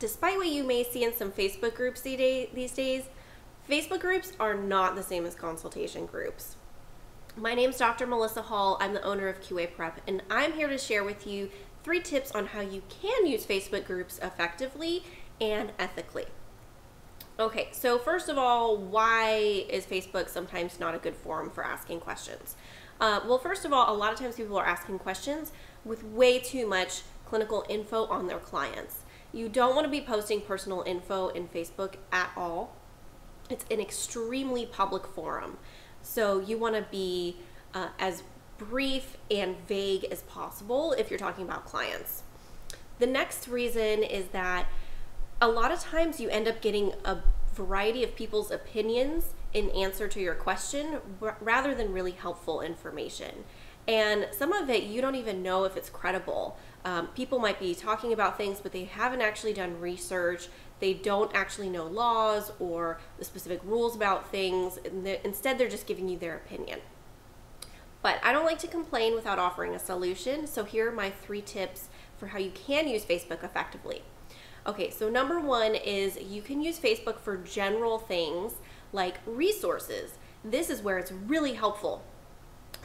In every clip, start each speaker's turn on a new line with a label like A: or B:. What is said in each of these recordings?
A: despite what you may see in some Facebook groups these days, Facebook groups are not the same as consultation groups. My name's Dr. Melissa Hall. I'm the owner of QA Prep, and I'm here to share with you 3 tips on how you can use Facebook groups effectively and ethically. Okay, so first of all, why is Facebook sometimes not a good forum for asking questions? Well, first of all, a lot of times people are asking questions with way too much clinical info on their clients. You don't want to be posting personal info in Facebook at all. It's an extremely public forum. So you want to be as brief and vague as possible if you're talking about clients. The next reason is that a lot of times you end up getting a variety of people's opinions in answer to your question rather than really helpful information. And some of it you don't even know if it's credible. People might be talking about things, but they haven't actually done research. They don't actually know laws or the specific rules about things. Instead, they're just giving you their opinion. But I don't like to complain without offering a solution. So here are my 3 tips for how you can use Facebook effectively. Okay, so number 1 is you can use Facebook for general things like resources. This is where it's really helpful.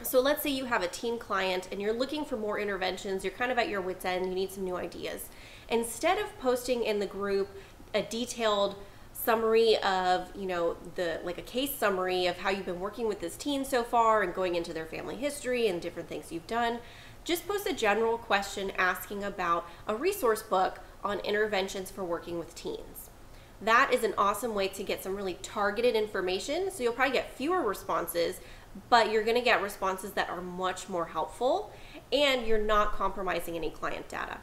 A: So let's say you have a teen client and you're looking for more interventions, you're kind of at your wit's end, you need some new ideas. Instead of posting in the group a detailed summary of, like a case summary of how you've been working with this teen so far and going into their family history and different things you've done, just post a general question asking about a resource book on interventions for working with teens. That is an awesome way to get some really targeted information. So you'll probably get fewer responses, but you're going to get responses that are much more helpful, and you're not compromising any client data.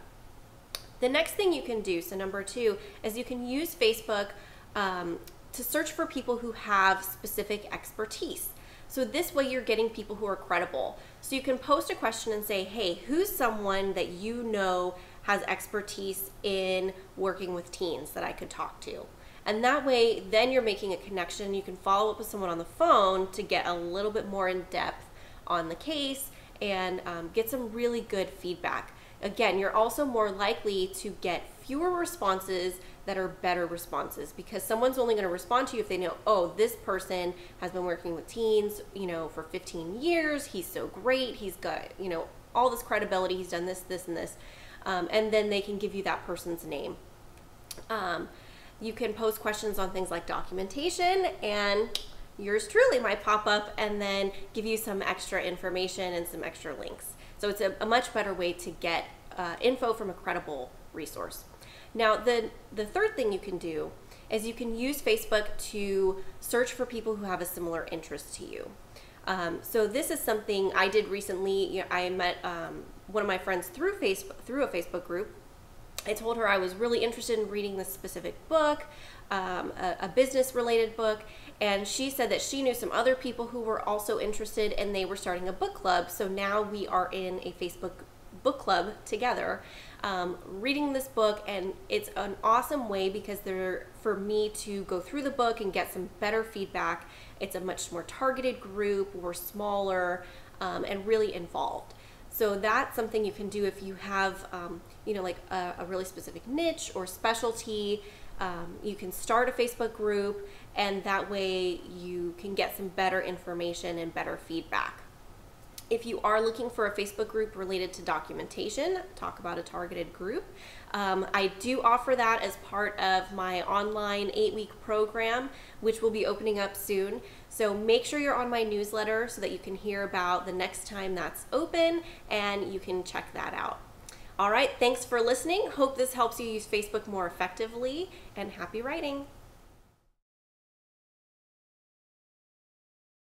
A: The next thing you can do, so number 2, is you can use Facebook to search for people who have specific expertise. So this way you're getting people who are credible. So you can post a question and say, hey, who's someone that you know has expertise in working with teens that I could talk to? And that way, then you're making a connection. You can follow up with someone on the phone to get a little bit more in depth on the case and get some really good feedback. Again, you're also more likely to get fewer responses that are better responses, because someone's only going to respond to you if they know, oh, this person has been working with teens, for 15 years. He's so great. He's got, all this credibility. He's done this, this, and this. And then they can give you that person's name. You can post questions on things like documentation, and yours truly might pop up and then give you some extra information and some extra links. So it's a much better way to get info from a credible resource. Now, the third thing you can do is you can use Facebook to search for people who have a similar interest to you. So this is something I did recently. I met one of my friends through a Facebook group. I told her I was really interested in reading this specific book, a business-related book, and she said that she knew some other people who were also interested, and they were starting a book club. So now we are in a Facebook book club together, reading this book, and it's an awesome way because for me to go through the book and get some better feedback. It's a much more targeted group. We're smaller and really involved. So that's something you can do if you have, like a really specific niche or specialty. You can start a Facebook group, and that way you can get some better information and better feedback. If you are looking for a Facebook group related to documentation, talk about a targeted group. I do offer that as part of my online 8-week program, which will be opening up soon. So make sure you're on my newsletter so that you can hear about the next time that's open, and you can check that out. All right, thanks for listening. Hope this helps you use Facebook more effectively, and happy writing.